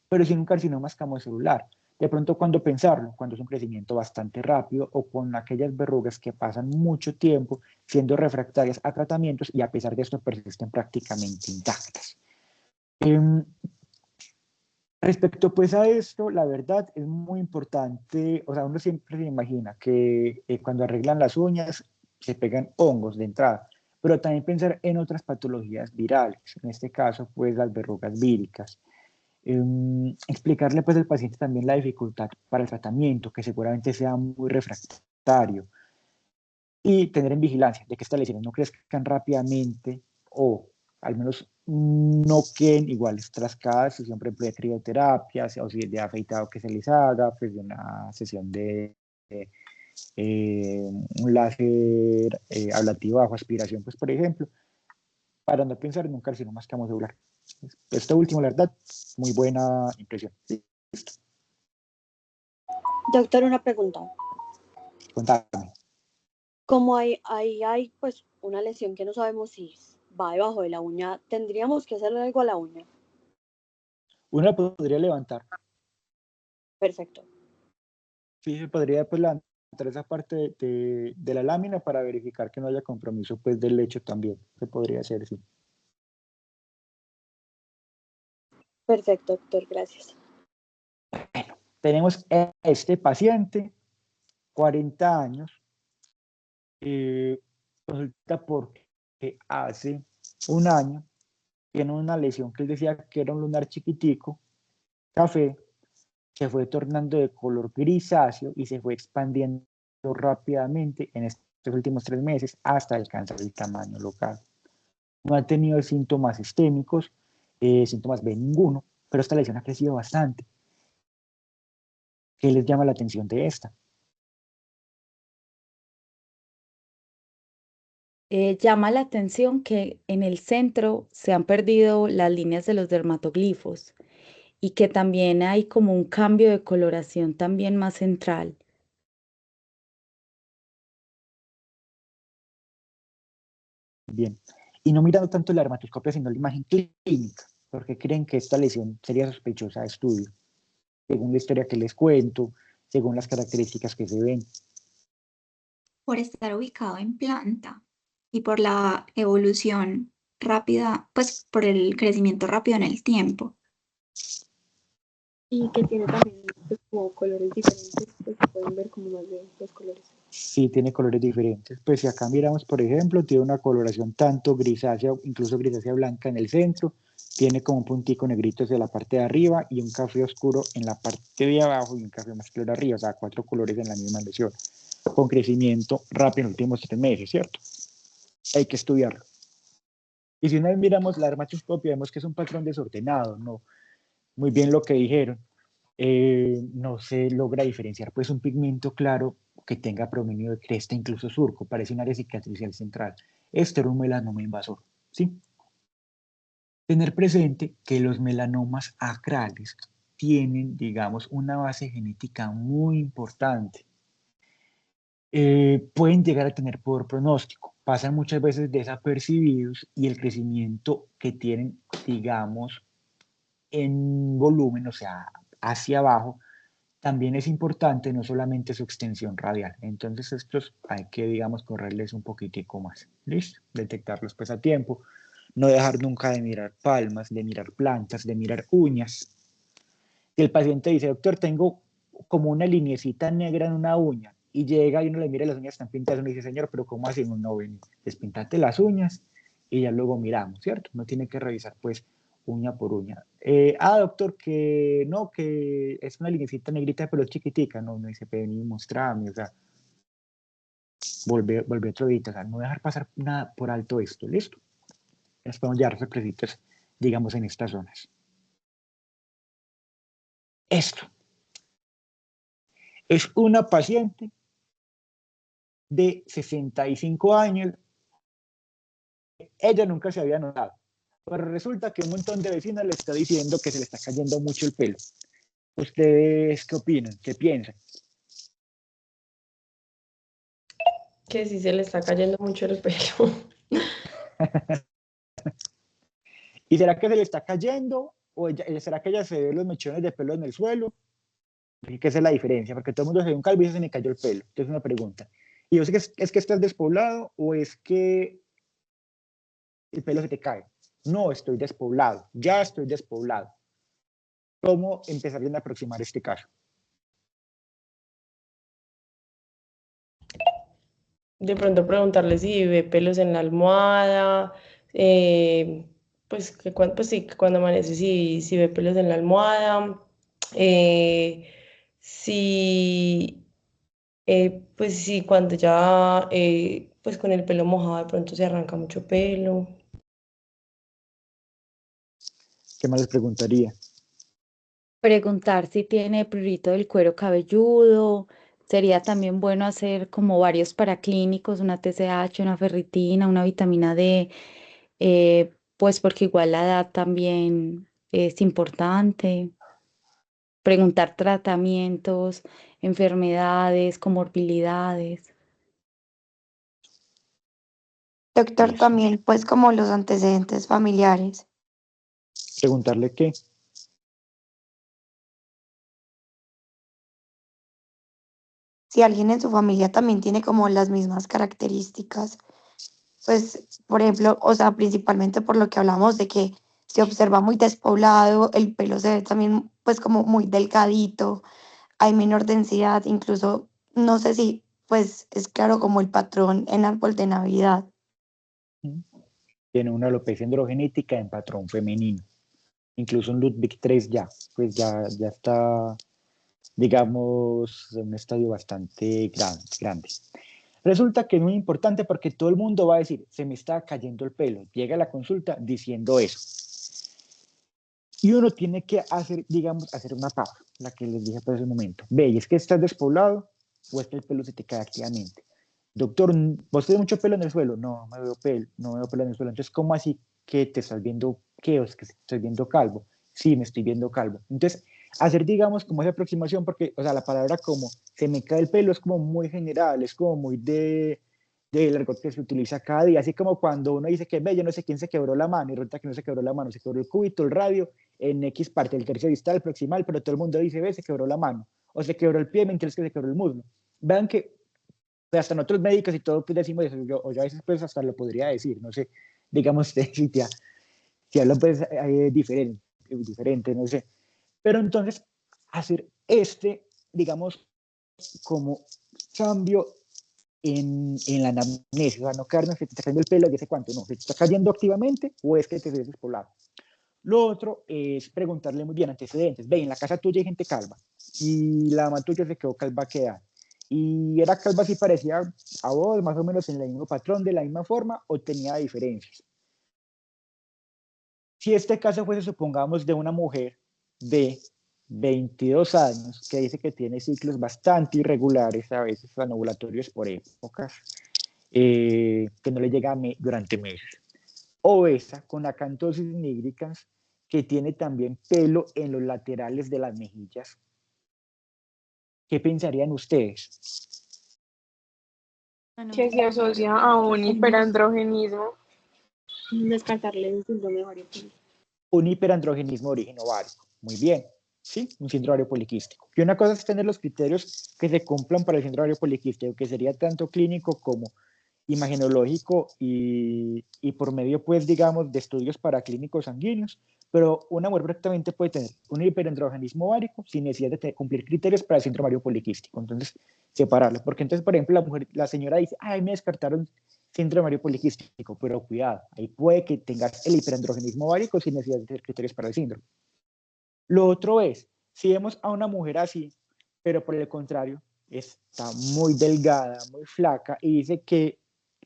pero sí un carcinoma escamocelular. De pronto, cuando pensarlo, cuando es un crecimiento bastante rápido o con aquellas verrugas que pasan mucho tiempo siendo refractarias a tratamientos y a pesar de esto persisten prácticamente intactas. Respecto pues a esto, la verdad es muy importante, o sea, uno siempre se imagina que cuando arreglan las uñas se pegan hongos de entrada, pero también pensar en otras patologías virales, en este caso pues las verrugas víricas. Explicarle pues al paciente también la dificultad para el tratamiento, que seguramente sea muy refractario, y tener en vigilancia de que estas lesiones no crezcan rápidamente o al menos no queden iguales trascadas, si son por ejemplo de crioterapia o si es de afeitado que se les haga, pues de una sesión de un láser ablativo bajo aspiración, pues por ejemplo, para no pensar en un carcinoma escamocelular. Esto último, la verdad, muy buena impresión. Sí. Doctor, una pregunta. Contame. Como hay pues una lesión que no sabemos si va debajo de la uña, ¿tendríamos que hacerle algo a la uña? Uno la podría levantar. Perfecto. Sí, se podría pues levantar esa parte de la lámina para verificar que no haya compromiso pues del lecho también. Se podría hacer, sí. Perfecto, doctor, gracias. Bueno, tenemos a este paciente, 40 años, consulta porque hace un año tiene una lesión que él decía que era un lunar chiquitico, café, se fue tornando de color grisáceo y se fue expandiendo rápidamente en estos últimos 3 meses hasta alcanzar el tamaño local. No ha tenido síntomas sistémicos, síntomas B ninguno, pero esta lesión ha crecido bastante. ¿Qué les llama la atención de esta? Llama la atención que en el centro se han perdido las líneas de los dermatoglifos y que también hay como un cambio de coloración también más central. Bien. Y no mirando tanto la dermatoscopia, sino la imagen clínica, porque creen que esta lesión sería sospechosa de estudio, según la historia que les cuento, según las características que se ven. Por estar ubicado en planta y por la evolución rápida, pues por el crecimiento rápido en el tiempo. Y que tiene también pues, como colores diferentes, pues se pueden ver como más de los colores. Sí, tiene colores diferentes. Pues si acá miramos, por ejemplo, tiene una coloración tanto grisácea, incluso grisácea blanca en el centro, tiene como un puntico negrito hacia la parte de arriba y un café oscuro en la parte de abajo y un café más claro arriba, o sea, 4 colores en la misma lesión, con crecimiento rápido en los últimos 3 meses, ¿cierto? Hay que estudiarlo. Y si una vez miramos la dermatoscopia, vemos que es un patrón desordenado, ¿no? Muy bien lo que dijeron. No se logra diferenciar pues un pigmento claro que tenga predominio de cresta, incluso surco, parece un área cicatricial central. Este era un melanoma invasor, ¿sí? Tener presente que los melanomas acrales tienen, digamos, una base genética muy importante. Pueden llegar a tener poor pronóstico, pasan muchas veces desapercibidos y el crecimiento que tienen, digamos, en volumen, o sea, hacia abajo, también es importante, no solamente su extensión radial. Entonces estos hay que, digamos, correrles un poquitico más. ¿Listo? Detectarlos pues a tiempo. No dejar nunca de mirar palmas, de mirar plantas, de mirar uñas. Si el paciente dice, doctor, tengo como una linecita negra en una uña, y llega y uno le mira las uñas están pintadas, uno dice, señor, pero ¿cómo así? No, ven, despintate las uñas y ya luego miramos, ¿cierto? No tiene que revisar pues uña por uña. Doctor, que no, que es una linecita negrita pero chiquitica, no dice, ven y mostrame, o sea, volver otro día, o sea, no dejar pasar nada por alto esto, ¿listo? Nos podemos llevar sorpresitas, digamos, en estas zonas. Esto es una paciente de 65 años. Ella nunca se había notado, pero resulta que un montón de vecinas le está diciendo que se le está cayendo mucho el pelo. ¿Ustedes qué opinan? ¿Qué piensan? Que sí se le está cayendo mucho el pelo. ¿Y será que se le está cayendo? ¿O será que ella se ve los mechones de pelo en el suelo? ¿Qué es la diferencia? Porque todo el mundo se ve un calvo y se me cayó el pelo. Entonces una pregunta. ¿Y yo sé que es que estás despoblado o es que el pelo se te cae? No, estoy despoblado. Ya estoy despoblado. ¿Cómo empezarían a aproximar este caso? De pronto preguntarle si ve pelos en la almohada, eh, pues, pues sí, que cuando amanece si ve pelos en la almohada, eh, si, pues sí, cuando ya, pues con el pelo mojado de pronto se arranca mucho pelo. ¿Qué más les preguntaría? Preguntar si tiene prurito del cuero cabelludo. Sería también bueno hacer como varios paraclínicos, una TSH, una ferritina, una vitamina D, pues porque igual la edad también es importante. Preguntar tratamientos, enfermedades, comorbilidades. Doctor, Listo. también pues como los antecedentes familiares. ¿Preguntarle qué? Si alguien en su familia también tiene como las mismas características, pues, por ejemplo, o sea, principalmente por lo que hablamos de que se observa muy despoblado, el pelo se ve también pues como muy delgadito, hay menor densidad, incluso no sé si pues es claro como el patrón en árbol de Navidad. Tiene una alopecia androgenética en patrón femenino. Incluso un Ludwig 3 ya, pues ya está, digamos, en un estadio bastante grande. Resulta que es muy importante porque todo el mundo va a decir, se me está cayendo el pelo. Llega a la consulta diciendo eso. Y uno tiene que hacer, digamos, hacer una pausa, la que les dije por ese momento. Ve, ¿y es que estás despoblado o es que el pelo se te cae activamente? Doctor, ¿vos tenés mucho pelo en el suelo? No, no me veo pelo en el suelo. Entonces, ¿cómo así que te estás viendo qué? ¿O es que estoy viendo calvo? Sí, me estoy viendo calvo. Entonces, hacer, digamos, como esa aproximación, porque, o sea, la palabra como se me cae el pelo es como muy general, es como muy del argot que se utiliza cada día, así como cuando uno dice que ve, yo no sé quién se quebró la mano, y resulta que no se quebró la mano, se quebró el cúbito, el radio, en X parte, el tercio distal, el proximal, pero todo el mundo dice, ve, se quebró la mano, o se quebró el pie mientras que se quebró el muslo. Vean que pues, hasta nosotros médicos y todo pues, decimos eso, yo a veces pues hasta lo podría decir, no sé, digamos si hablan pues diferente, no sé. Pero entonces, hacer digamos, como cambio en la anamnesis, o sea, no quedarnos que te está cayendo el pelo y ese cuánto, no, ¿se te está cayendo activamente o es que te ves despoblado? Lo otro es preguntarle muy bien antecedentes. Ve, en la casa tuya hay gente calva y la mamá tuya se quedó calva ¿qué edad? Y era calva así parecía a vos, más o menos en el mismo patrón, de la misma forma o tenía diferencias. Si este caso fuese, supongamos, de una mujer de 22 años que dice que tiene ciclos bastante irregulares, a veces anovulatorios por épocas, que no le llega durante meses. Obesa con acantosis nigricans que tiene también pelo en los laterales de las mejillas. ¿Qué pensarían ustedes? Que se asocia a un hiperandrogenismo. Descartarle el síndrome ovario poliquístico. Un hiperandrogenismo de origen ovárico. Muy bien, ¿sí? Un síndrome ovario poliquístico. Y una cosa es tener los criterios que se cumplan para el síndrome ovario poliquístico, que sería tanto clínico como imagenológico y por medio, pues, digamos, de estudios paraclínicos sanguíneos, pero una mujer prácticamente puede tener un hiperandrogenismo ovárico sin necesidad de cumplir criterios para el síndrome ovario poliquístico. Entonces, separarlo, porque entonces, por ejemplo, la señora dice, ay, me descartaron síndrome ovario poliquístico, pero cuidado, ahí puede que tengas el hiperandrogenismo ovárico sin necesidad de tener criterios para el síndrome. Lo otro es, si vemos a una mujer así, pero por el contrario, está muy delgada, muy flaca, y dice que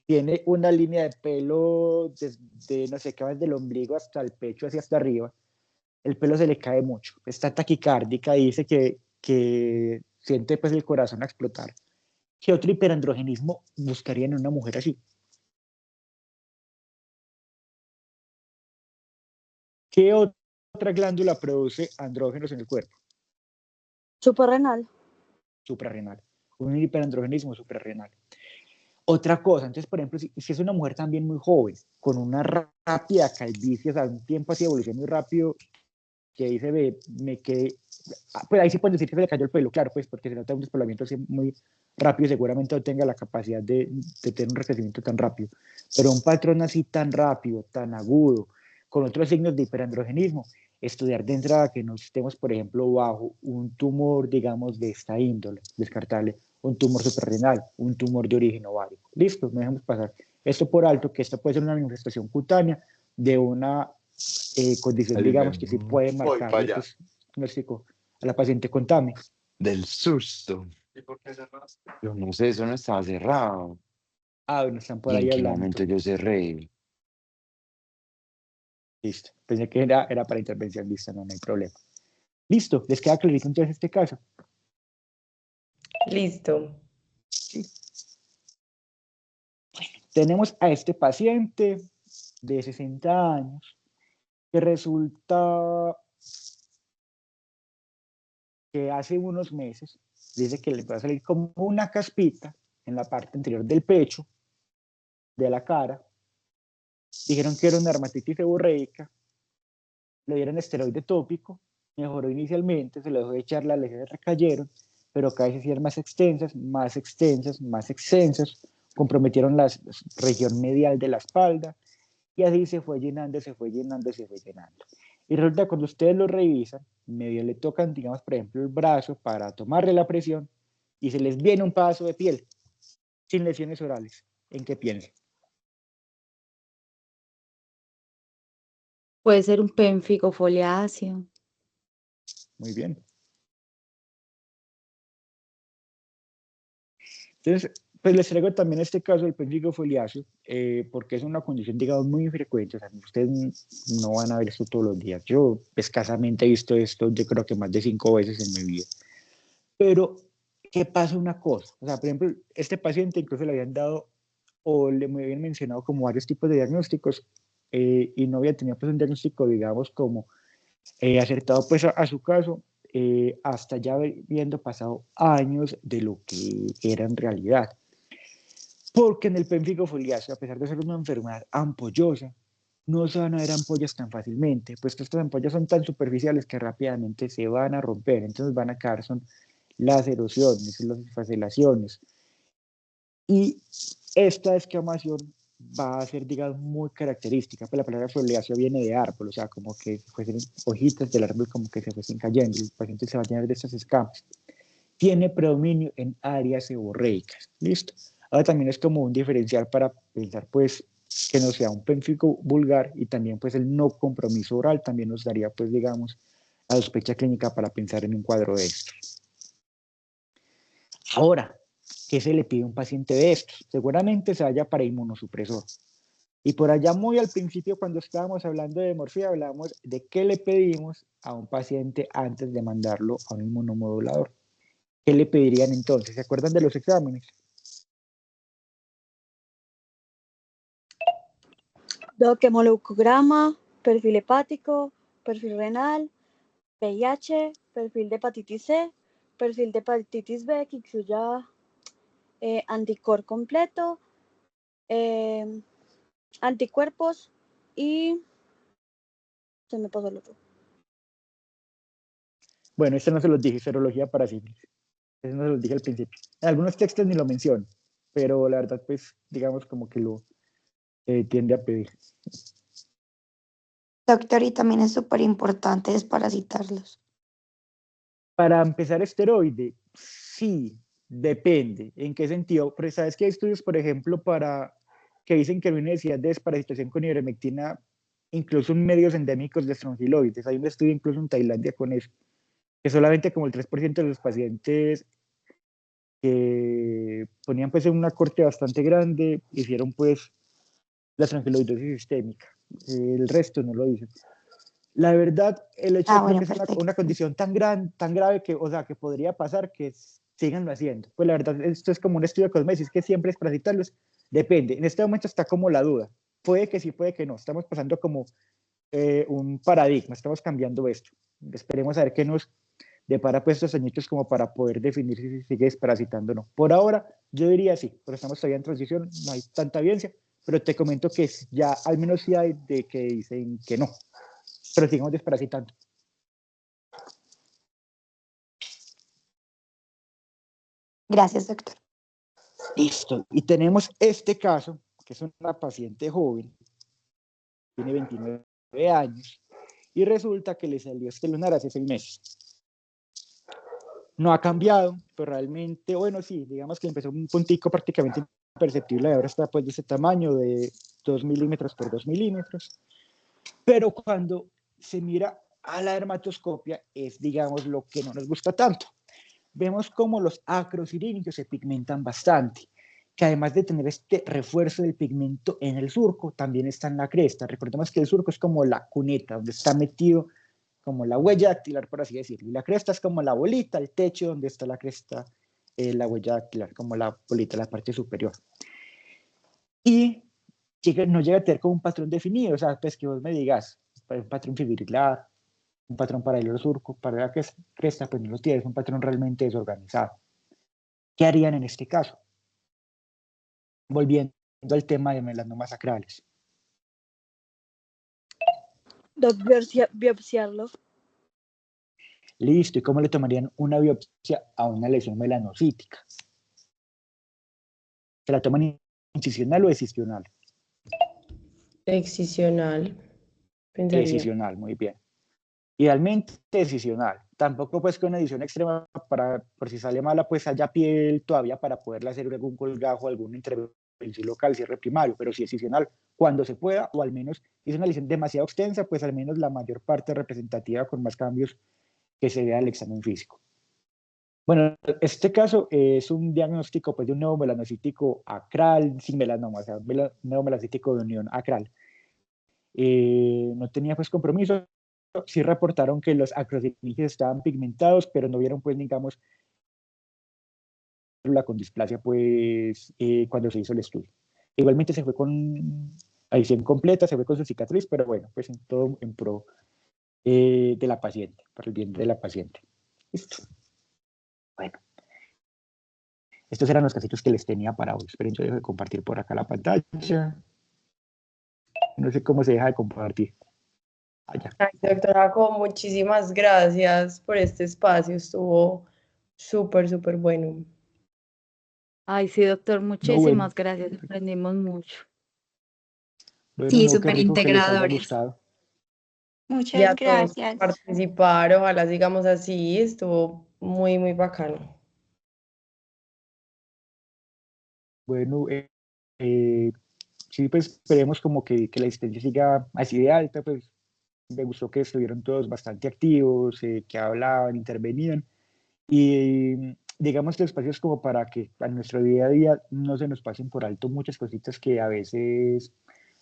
tiene una línea de pelo desde, no sé qué, desde el ombligo hasta el pecho, hacia hasta arriba, el pelo se le cae mucho, está taquicárdica y dice que siente pues el corazón a explotar. ¿Qué otro hiperandrogenismo buscaría en una mujer así? ¿Qué otra glándula produce andrógenos en el cuerpo? Suprarrenal. Suprarrenal. Un hiperandrogenismo suprarrenal. Otra cosa, entonces, por ejemplo, si es una mujer también muy joven, con una rápida calvicie, o sea, un tiempo así de evolución muy rápido, que dice, ve, me quedé, pues ahí sí pueden decir que se le cayó el pelo, claro, pues porque se nota un despoblamiento así muy rápido, seguramente no tenga la capacidad de tener un recrecimiento tan rápido, pero un patrón así tan rápido, tan agudo, con otros signos de hiperandrogenismo, estudiar de entrada que no estemos, por ejemplo, bajo un tumor, digamos, de esta índole, descartable, un tumor suprarrenal, un tumor de origen ovárico. Listo, no dejemos pasar esto por alto, que esto puede ser una manifestación cutánea de una condición, digamos, que sí puede Voy para marcarle, allá. pues, diagnóstico a la paciente con TAMI. Del susto. ¿Y por qué cerraste? Yo no sé, eso no estaba cerrado. Ah, bueno, están por ¿Y en ahí qué hablando. momento yo cerré? Listo, pensé que era para intervención, listo, no hay problema. Listo, ¿les queda clarito entonces este caso? Listo. Sí. Tenemos a este paciente de 60 años que resulta que hace unos meses dice que le va a salir como una caspita en la parte anterior del pecho, de la cara. Dijeron que era una dermatitis seborreica, le dieron esteroide tópico, mejoró inicialmente, se le dejó de echar, las lesiones recayeron, pero cada vez eran más extensas, más extensas, más extensas, comprometieron la región medial de la espalda, y así se fue llenando, se fue llenando, se fue llenando. Y resulta que cuando ustedes lo revisan, medio le tocan, digamos, por ejemplo, el brazo para tomarle la presión, y se les viene un pedazo de piel, sin lesiones orales. ¿En qué piensan? Puede ser un pénfico foliáceo. Muy bien. Entonces, pues les traigo también este caso del pénfico foliáceo, porque es una condición, digamos, muy frecuente. O sea, ustedes no van a ver esto todos los días. Yo escasamente he visto esto, yo creo que más de 5 veces en mi vida. Pero, ¿qué pasa una cosa? O sea, por ejemplo, este paciente incluso le habían dado, o le me habían mencionado como varios tipos de diagnósticos, y no había tenido pues un diagnóstico, digamos, como acertado pues a su caso, hasta ya habiendo pasado años de lo que era en realidad. Porque en el pénfico foliáceo, a pesar de ser una enfermedad ampollosa, no se van a ver ampollas tan fácilmente, pues que estas ampollas son tan superficiales que rápidamente se van a romper, entonces van a quedar son las erosiones, las facelaciones. Y esta descamación va a ser, digamos, muy característica, pues la palabra foliáceo viene de árbol, o sea, como que fuesen hojitas del árbol como que se fuesen cayendo, y el paciente se va a llenar de estas escamas. Tiene predominio en áreas seborreicas, ¿listo? Ahora también es como un diferencial para pensar, pues, que no sea un pénfico vulgar, y también, pues, el no compromiso oral también nos daría, pues, digamos, la sospecha clínica para pensar en un cuadro de estos. Ahora, ¿qué se le pide a un paciente de estos? Seguramente se vaya para inmunosupresor. Y por allá muy al principio, cuando estábamos hablando de hemorfia, hablábamos de qué le pedimos a un paciente antes de mandarlo a un inmunomodulador. ¿Qué le pedirían entonces? ¿Se acuerdan de los exámenes? Hemoleucograma, perfil hepático, perfil renal, VIH, perfil de hepatitis C, perfil de hepatitis B que incluya anticor completo, anticuerpos y se me pasó el otro. Bueno, este no se los dije, serología para sífilis. Eso no se los dije al principio. En algunos textos ni lo menciono, pero la verdad, pues, digamos como que lo tiende a pedir. Doctor, y también es súper importante desparasitarlos. Para empezar esteroide, sí, depende. ¿En qué sentido? Pero sabes que hay estudios, por ejemplo, que dicen que no hay necesidad de desparasitación con ivermectina, incluso en medios endémicos de estrongiloides. Hay un estudio incluso en Tailandia con eso, que solamente como el 3% de los pacientes que ponían pues en una corte bastante grande, hicieron pues la estrongiloidosis sistémica. El resto no lo hizo. La verdad, el hecho de Bueno, que es perfecto. una condición tan grave que, o sea, que podría pasar que siganlo haciendo. Pues la verdad, esto es como un estudio de cosmesis, que siempre es para citarlos. Depende. En este momento está como la duda. Puede que sí, puede que no. Estamos pasando como un paradigma, estamos cambiando esto. Esperemos a ver qué nos depara pues estos añitos como para poder definir si sigue desparasitando o no. Por ahora, yo diría sí, pero estamos todavía en transición, no hay tanta evidencia, pero te comento que ya al menos sí hay de que dicen que no, pero sigamos desparasitando. Gracias, doctor. Listo. Y tenemos este caso, que es una paciente joven, tiene 29 años, y resulta que le salió este lunar hace 6 meses. No ha cambiado, pero realmente, bueno, sí, digamos que empezó un puntico prácticamente imperceptible y ahora está pues de ese tamaño de 2 milímetros por 2 milímetros. Pero cuando se mira a la dermatoscopia es, digamos, lo que no nos gusta tanto. Vemos como los acrocirínicos se pigmentan bastante, que además de tener este refuerzo del pigmento en el surco, también está en la cresta. Recordemos que el surco es como la cuneta, donde está metido como la huella dactilar, por así decirlo. Y la cresta es como la bolita, el techo donde está la cresta, la huella dactilar, como la bolita, la parte superior. Y no llega a tener como un patrón definido, o sea, pues que vos me digas, un patrón fibrilar, un patrón para el surco, para la cresta, pues no lo tienes, es un patrón realmente desorganizado. ¿Qué harían en este caso? Volviendo al tema de melanomas acrales. Biopsiarlo. Listo, ¿y cómo le tomarían una biopsia a una lesión melanocítica? ¿Se la toman incisional o excisional? Excisional, pensaría. Excisional, muy bien. Idealmente excisional. Tampoco pues con una edición extrema para, por si sale mala, pues haya piel todavía para poderle hacer algún colgajo, alguna intervención local, cierre primario, pero sí excisional cuando se pueda, o al menos si es una lesión demasiado extensa, pues al menos la mayor parte representativa con más cambios que se vea al examen físico. Bueno, este caso es un diagnóstico pues, de un neomelanocítico acral sin melanoma, o sea, neomelanocítico de unión acral. No tenía pues compromiso, sí reportaron que los acrociríngeos estaban pigmentados, pero no vieron pues, digamos, la con displasia pues cuando se hizo el estudio. Igualmente se fue con adición completa, se fue con su cicatriz, pero bueno, pues en todo en pro de la paciente, por el bien de la paciente. Listo. Bueno, estos eran los casitos que les tenía para hoy. Esperen, yo dejo de compartir por acá la pantalla. No sé cómo se deja de compartir. Allá. Ay, doctora, muchísimas gracias por este espacio. Estuvo súper, súper bueno. Ay, sí, doctor, No, muchísimas gracias, aprendimos mucho. bueno, Sí, no, qué súper rico que les haya integradores. gustado. Y Muchas a todos por gracias. participar. Ojalá sigamos así. Estuvo muy, muy bacano. Bueno, sí, pues esperemos como que la asistencia siga así de alta, pues me gustó que estuvieron todos bastante activos, que hablaban, intervenían y digamos los espacios como para que a nuestro día a día no se nos pasen por alto muchas cositas que a veces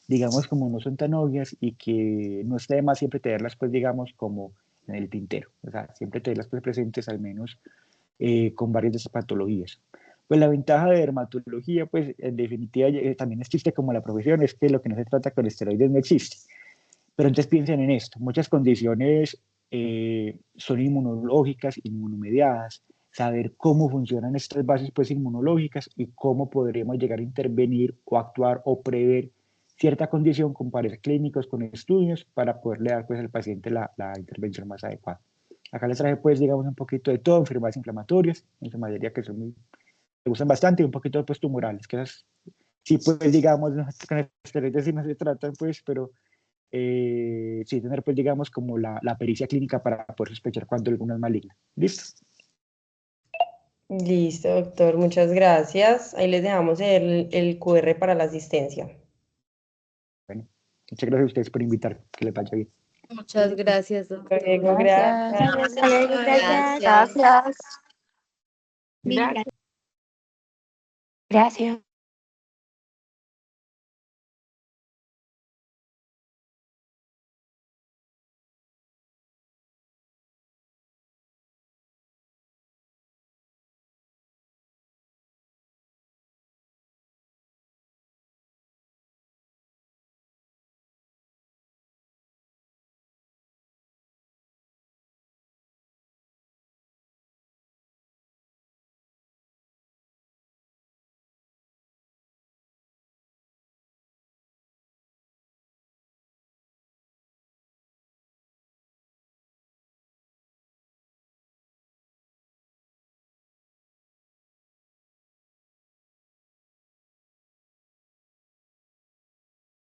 digamos como no son tan obvias y que no está de más siempre tenerlas pues digamos como en el tintero, o sea, siempre tenerlas pues presentes al menos con varias de esas patologías. Pues la ventaja de dermatología, pues en definitiva también existe como la profesión, es que lo que no se trata con esteroides no existe. Pero entonces piensen en esto, muchas condiciones son inmunológicas, inmunomediadas, saber cómo funcionan estas bases pues inmunológicas y cómo podremos llegar a intervenir o actuar o prever cierta condición con pares clínicos, con estudios, para poderle dar pues al paciente la intervención más adecuada. Acá les traje pues digamos un poquito de todo, enfermedades inflamatorias, en su mayoría que son muy, me gustan bastante, y un poquito pues tumorales, que esas sí pues digamos, con esteroides sí no se tratan pues, pero sí tener pues digamos como la pericia clínica para poder sospechar cuando alguna es maligna. ¿Listo? Listo, doctor. Muchas gracias. Ahí les dejamos el QR para la asistencia. Bueno, muchas gracias a ustedes por invitar, que les vaya bien. Muchas gracias, doctor. Luego, Gracias. gracias. Hasta luego, gracias. Gracias. Mil Gracias. gracias. Gracias.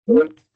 Gracias.